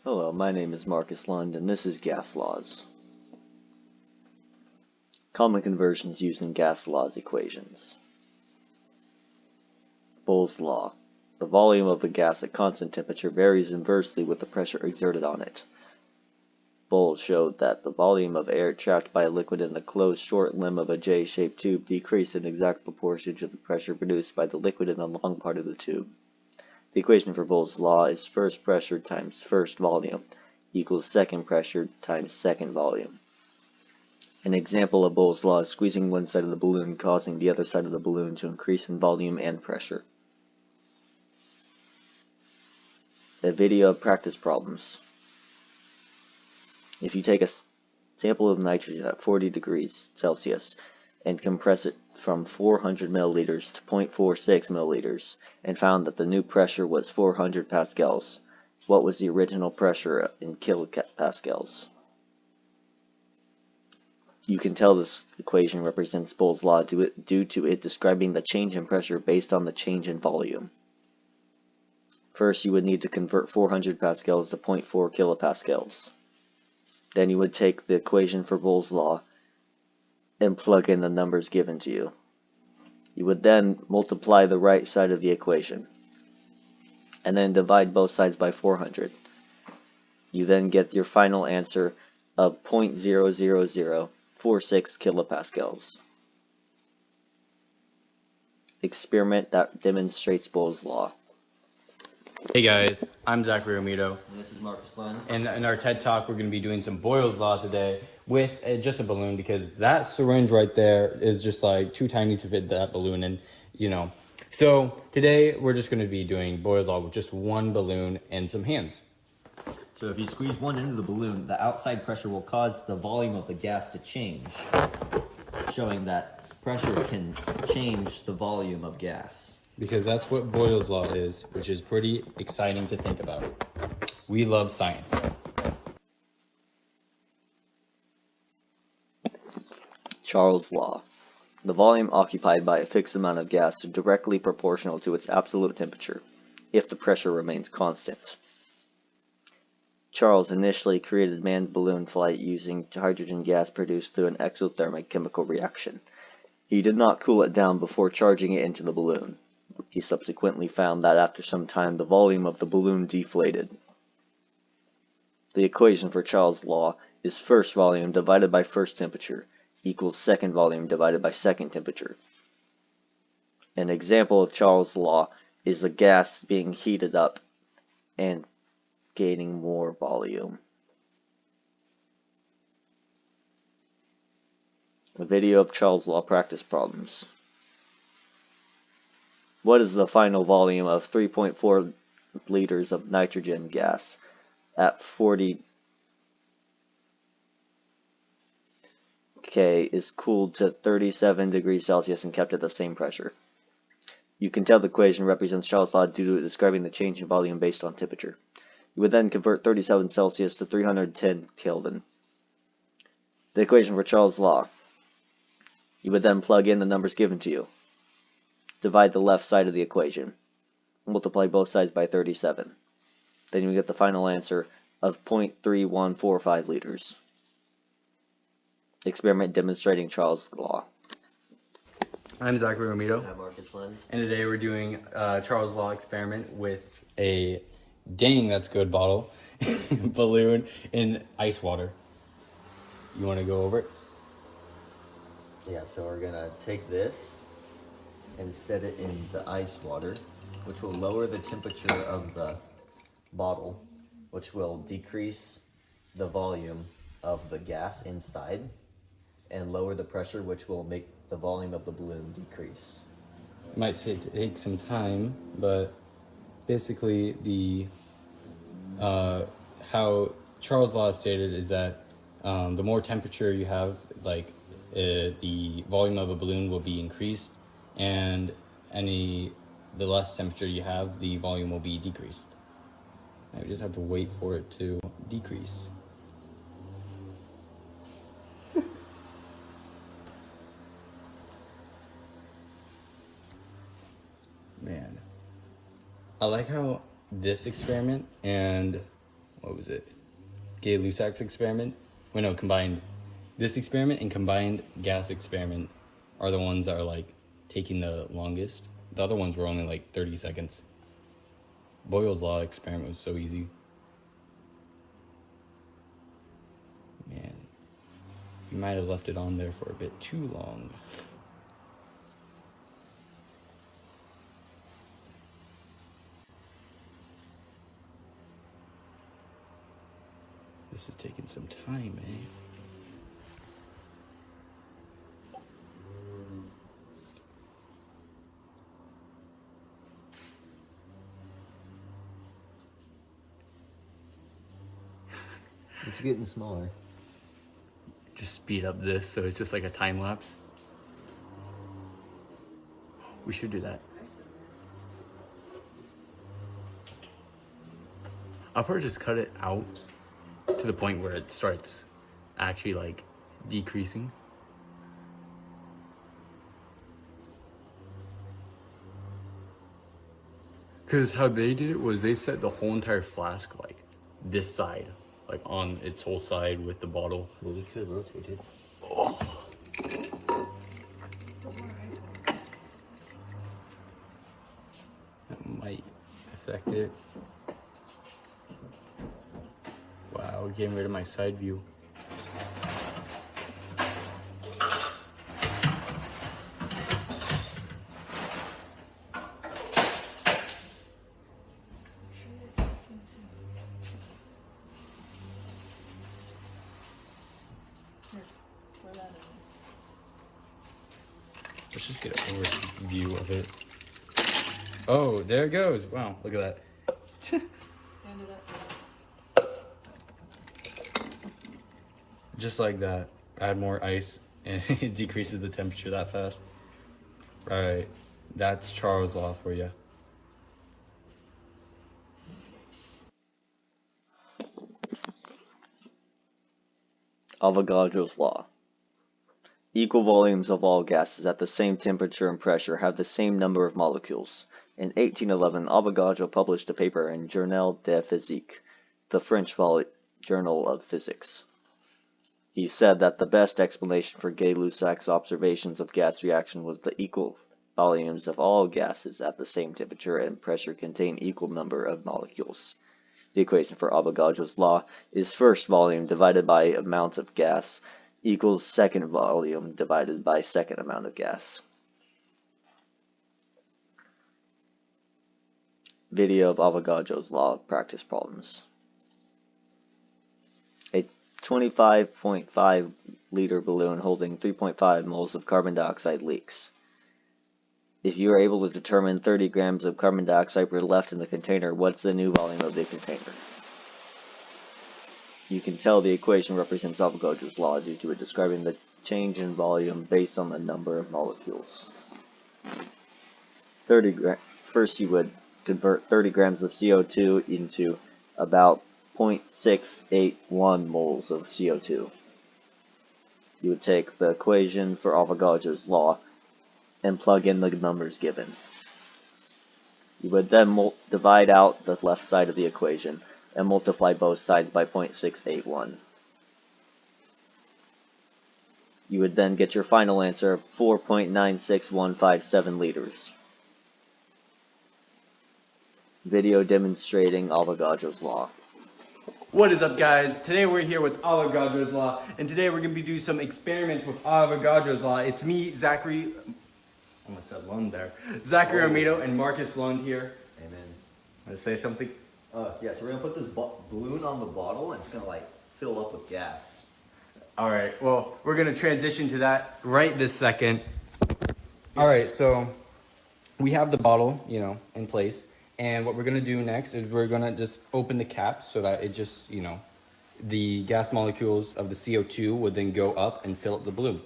Hello, my name is Marcus Lund, and this is Gas Laws. Common conversions using gas laws equations. Boyle's law. The volume of a gas at constant temperature varies inversely with the pressure exerted on it. Boyle showed that the volume of air trapped by a liquid in the closed short limb of a J-shaped tube decreased in exact proportion to the pressure produced by the liquid in the long part of the tube. The equation for Boyle's law is first pressure times first volume equals second pressure times second volume. An example of Boyle's law is squeezing one side of the balloon, causing the other side of the balloon to increase in volume and pressure. A video of practice problems. If you take a sample of nitrogen at 40 degrees Celsius and compress it from 400 milliliters to 0.46 milliliters and found that the new pressure was 400 pascals, what was the original pressure in kilopascals? You can tell this equation represents Boyle's law due to it describing the change in pressure based on the change in volume. First, you would need to convert 400 pascals to 0.4 kilopascals. Then you would take the equation for Boyle's law and plug in the numbers given to you. You would then multiply the right side of the equation, and then divide both sides by 400. You then get your final answer of 0.00046 kilopascals. Experiment that demonstrates Boyle's law. Hey guys, I'm Zachary Romito. And this is Marcus Lund. And in our TED Talk, we're going to be doing some Boyle's Law today with just a balloon, because that syringe right there is just like too tiny to fit that balloon in, So today we're just going to be doing Boyle's Law with just one balloon and some hands. So if you squeeze one end of the balloon, the outside pressure will cause the volume of the gas to change, showing that pressure can change the volume of gas. Because that's what Boyle's Law is, which is pretty exciting to think about. We love science. Charles' law. The volume occupied by a fixed amount of gas is directly proportional to its absolute temperature, if the pressure remains constant. Charles initially created manned balloon flight using hydrogen gas produced through an exothermic chemical reaction. He did not cool it down before charging it into the balloon. He subsequently found that after some time the volume of the balloon deflated. The equation for Charles' law is first volume divided by first temperature equals second volume divided by second temperature. An example of Charles' law is a gas being heated up and gaining more volume. A video of Charles' law practice problems. What is the final volume of 3.4 liters of nitrogen gas at 40 K is cooled to 37 degrees Celsius and kept at the same pressure? You can tell the equation represents Charles' law due to it describing the change in volume based on temperature. You would then convert 37 Celsius to 310 Kelvin. The equation for Charles' law. You would then plug in the numbers given to you. Divide the left side of the equation. Multiply both sides by 37. Then you get the final answer of 0.3145 liters. Experiment demonstrating Charles' law. I'm Zachary Romito. I'm Marcus Lund. And today we're doing a Charles' Law experiment with a dang that's good bottle balloon in ice water. You want to go over it? Yeah, so we're gonna take this and set it in the ice water, which will lower the temperature of the bottle, which will decrease the volume of the gas inside and lower the pressure, which will make the volume of the balloon decrease. Might take some time, but basically how Charles' Law stated is that the more temperature you have, the volume of a balloon will be increased, and the less temperature you have, the volume will be decreased. I just have to wait for it to decrease. Man, I like how this experiment and what was it? Gay-Lussac's experiment. Well, no, combined. This experiment and combined gas experiment are the ones that are like taking the longest. The other ones were only like 30 seconds. Boyle's law experiment was so easy. Man, you might have left it on there for a bit too long. This is taking some time, eh? It's getting smaller. Just speed up this so it's just like a time lapse. We should do that. I'll probably just cut it out to the point where it starts actually like decreasing. Because how they did it was they set the whole entire flask like this side, like on its whole side with the bottle. Well, we could rotate it. Oh. That might affect it. Wow, getting rid of my side view. Let's just get an overview of it. Oh, there it goes. Wow, look at that. Stand it up. Just like that. Add more ice and it decreases the temperature that fast. Right. That's Charles' law for you. Avogadro's law. Equal volumes of all gases at the same temperature and pressure have the same number of molecules. In 1811, Avogadro published a paper in Journal de Physique, the French journal of physics. He said that the best explanation for Gay-Lussac's observations of gas reaction was the equal volumes of all gases at the same temperature and pressure contain equal number of molecules. The equation for Avogadro's law is first volume divided by amount of gas equals second volume divided by second amount of gas. Video of Avogadro's law practice problems. A 25.5 liter balloon holding 3.5 moles of carbon dioxide leaks. If you are able to determine 30 grams of carbon dioxide were left in the container, what's the new volume of the container? You can tell the equation represents Avogadro's law due to it describing the change in volume based on the number of molecules. First, you would convert 30 grams of CO2 into about 0.681 moles of CO2. You would take the equation for Avogadro's law and plug in the numbers given. You would then divide out the left side of the equation and multiply both sides by 0.681. You would then get your final answer of 4.96157 liters. Video demonstrating Avogadro's law. What is up, guys? Today we're here with Avogadro's law, and today we're going to be doing some experiments with Avogadro's law. It's me, Zachary, almost said Lund there, Zachary Armido and Marcus Lund here. Amen. Want to say something? Yeah, so we're gonna put this balloon on the bottle, and it's gonna like fill up with gas. All right, well, we're going to transition to that right this second. All right, so we have the bottle, in place. And what we're going to do next is we're going to just open the cap so that it just, the gas molecules of the CO2 would then go up and fill up the balloon.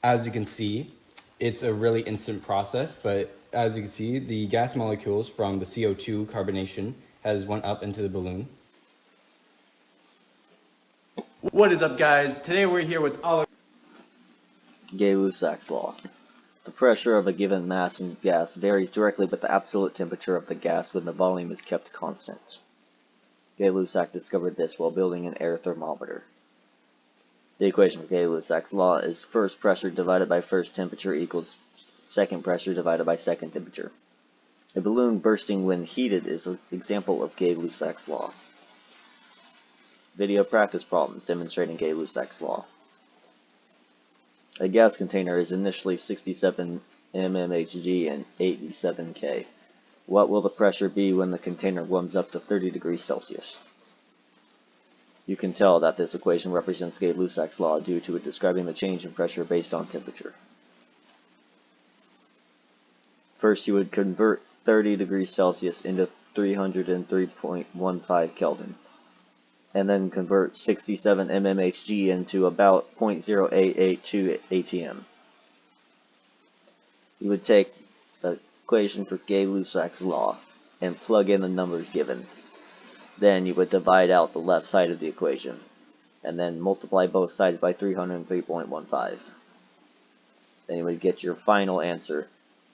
As you can see, it's a really instant process, but as you can see, the gas molecules from the CO2 carbonation has went up into the balloon. What is up, guys? Today we're here with Gay-Lussac's law. The pressure of a given mass in gas varies directly with the absolute temperature of the gas when the volume is kept constant. Gay-Lussac discovered this while building an air thermometer. The equation for Gay-Lussac's law is first pressure divided by first temperature equals second pressure divided by second temperature. A balloon bursting when heated is an example of Gay-Lussac's law. Video practice problems demonstrating Gay-Lussac's law. A gas container is initially 67 mmHg and 87 K. What will the pressure be when the container warms up to 30 degrees Celsius? You can tell that this equation represents Gay-Lussac's law due to it describing the change in pressure based on temperature. First, you would convert 30 degrees Celsius into 303.15 Kelvin, and then convert 67 mmHg into about 0.0882 atm. You would take the equation for Gay-Lussac's law and plug in the numbers given. Then you would divide out the left side of the equation, and then multiply both sides by 303.15. Then you would get your final answer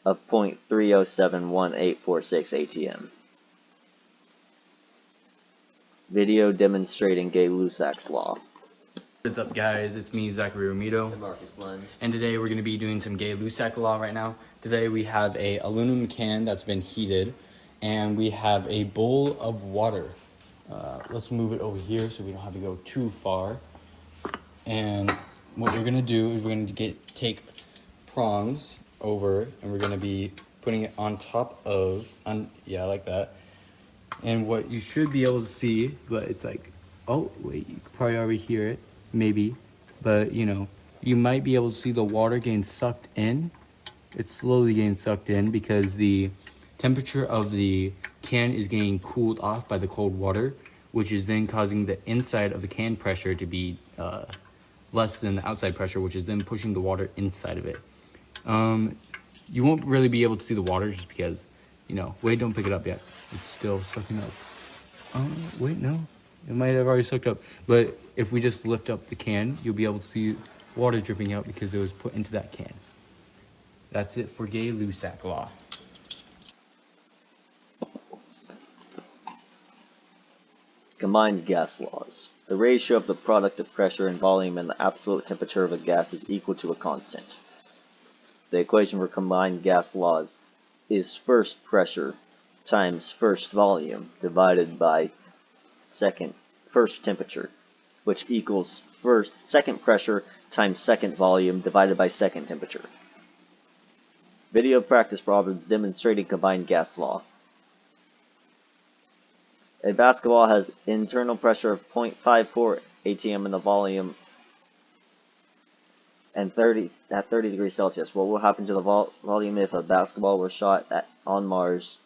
of 0.3071846 atm. Video demonstrating Gay-Lussac's law. What's up, guys? It's me, Zachary Romito. And Marcus Lund. And today we're going to be doing some Gay-Lussac law right now. Today we have a aluminum can that's been heated, and we have a bowl of water. Let's move it over here so we don't have to go too far. And what we're going to do is we're going to take prongs over, and we're going to be putting it on top of, yeah, like that. And what you should be able to see, but it's like, oh wait, you could probably already hear it, maybe, but you know, you might be able to see the water getting sucked in. It's slowly getting sucked in because the temperature of the can is getting cooled off by the cold water, which is then causing the inside of the can pressure to be less than the outside pressure, which is then pushing the water inside of it. You won't really be able to see the water just because, you know, wait, don't pick it up yet. It's still sucking up. Wait, no. It might have already sucked up. But if we just lift up the can, you'll be able to see water dripping out because it was put into that can. That's it for Gay-Lussac law. Combined gas laws. The ratio of the product of pressure and volume and the absolute temperature of a gas is equal to a constant. The equation for combined gas laws is first pressure times first volume divided by first temperature, which equals second pressure times second volume divided by second temperature. Video practice problems demonstrating combined gas law. A basketball has internal pressure of 0.54 atm in the volume and 30 degrees Celsius. What will happen to the volume if a basketball were shot on Mars,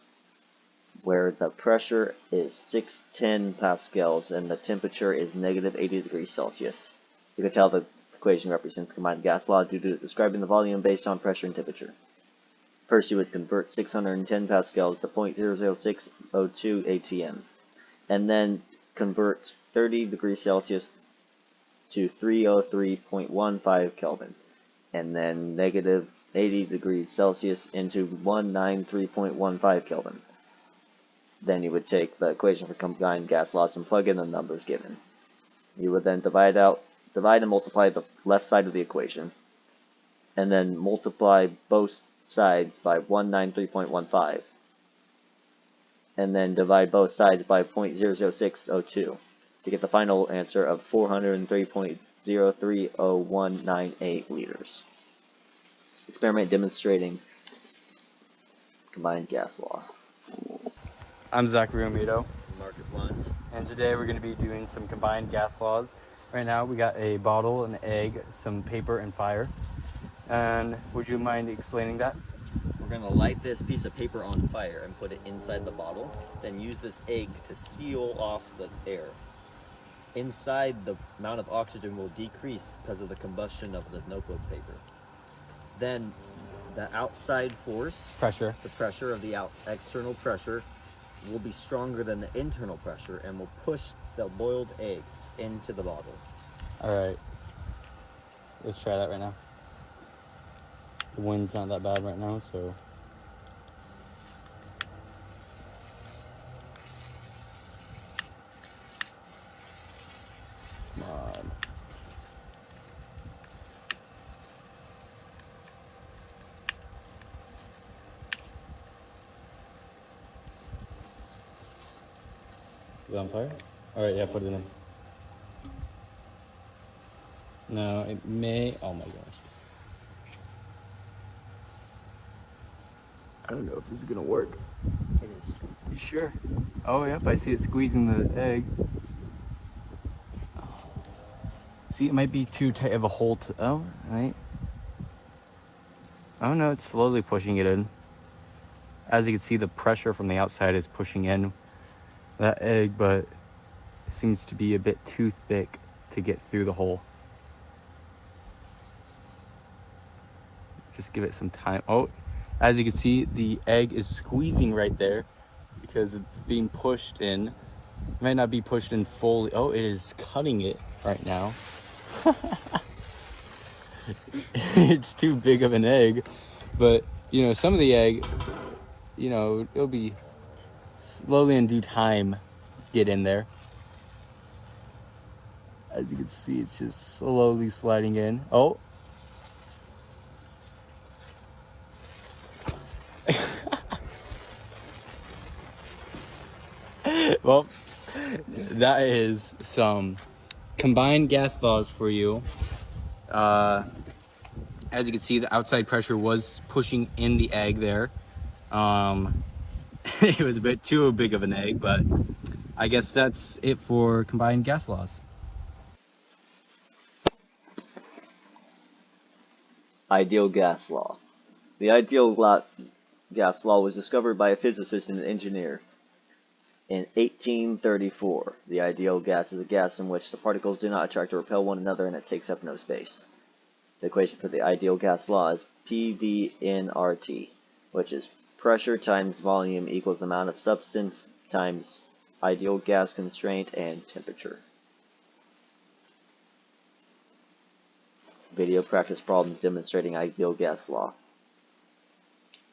where the pressure is 610 pascals and the temperature is negative 80 degrees Celsius? You can tell the equation represents combined gas law due to describing the volume based on pressure and temperature. First, you would convert 610 pascals to 0.00602 atm, and then convert 30 degrees Celsius to 303.15 Kelvin, and then negative 80 degrees Celsius into 193.15 Kelvin. Then you would take the equation for combined gas laws and plug in the numbers given. You would then divide and multiply the left side of the equation, and then multiply both sides by 193.15, and then divide both sides by 0.00602 to get the final answer of 403.030198 liters. Experiment demonstrating combined gas law. I'm Zachary Romito, Marcus Lund. and today we're going to be doing some combined gas laws. Right now we got a bottle, an egg, some paper, and fire. And would you mind explaining that? We're going to light this piece of paper on fire and put it inside the bottle, then use this egg to seal off the air. Inside, the amount of oxygen will decrease because of the combustion of the notebook paper. Then the outside force, Pressure. the pressure of the external pressure, will be stronger than the internal pressure and will push the boiled egg into the bottle. All right. Let's try that right now. The wind's not that bad right now, so. Come on. Is it on fire? Alright, yeah, put it in. No, it may. Oh my gosh. I don't know if this is gonna work. It is. You sure? Oh, yep, I see it squeezing the egg. See, it might be too tight of a hole to. Oh, right. Oh no, it's slowly pushing it in. As you can see, the pressure from the outside is pushing in that egg, but it seems to be a bit too thick to get through the hole. Just give it some time. Oh, as you can see, the egg is squeezing right there because of being pushed in. It might not be pushed in fully. Oh, it is cutting it right now. It's too big of an egg, but you know, some of the egg, you know, it'll be slowly in due time get in there. As you can see, it's just slowly sliding in. Oh. Well, that is some combined gas laws for you. As you can see, the outside pressure was pushing in the egg there. It was a bit too big of an egg, but I guess that's it for combined gas laws. Ideal gas law. The ideal gas law was discovered by a physicist and an engineer in 1834. The ideal gas is a gas in which the particles do not attract or repel one another and it takes up no space. The equation for the ideal gas law is PV/RT, which is pressure times volume equals amount of substance times ideal gas constraint and temperature. Video practice problems demonstrating ideal gas law.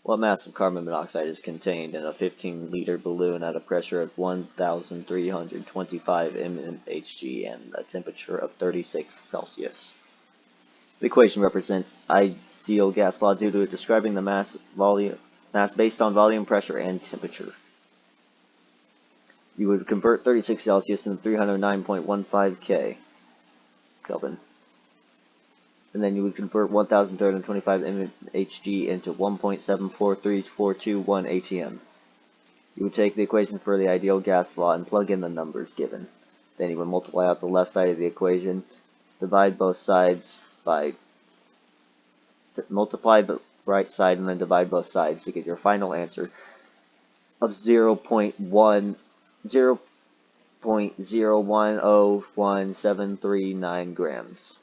What mass of carbon monoxide is contained in a 15-liter balloon at a pressure of 1,325 mmHg and a temperature of 36 Celsius? The equation represents ideal gas law due to it describing the mass based on volume, pressure, and temperature. You would convert 36 Celsius into 309.15 Kelvin. And then you would convert 1,325 mmHg into 1.743421 atm. You would take the equation for the ideal gas law and plug in the numbers given. Then you would multiply out the left side of the equation, divide both sides by multiply the right side and then divide both sides to get your final answer of 0.0101739 grams.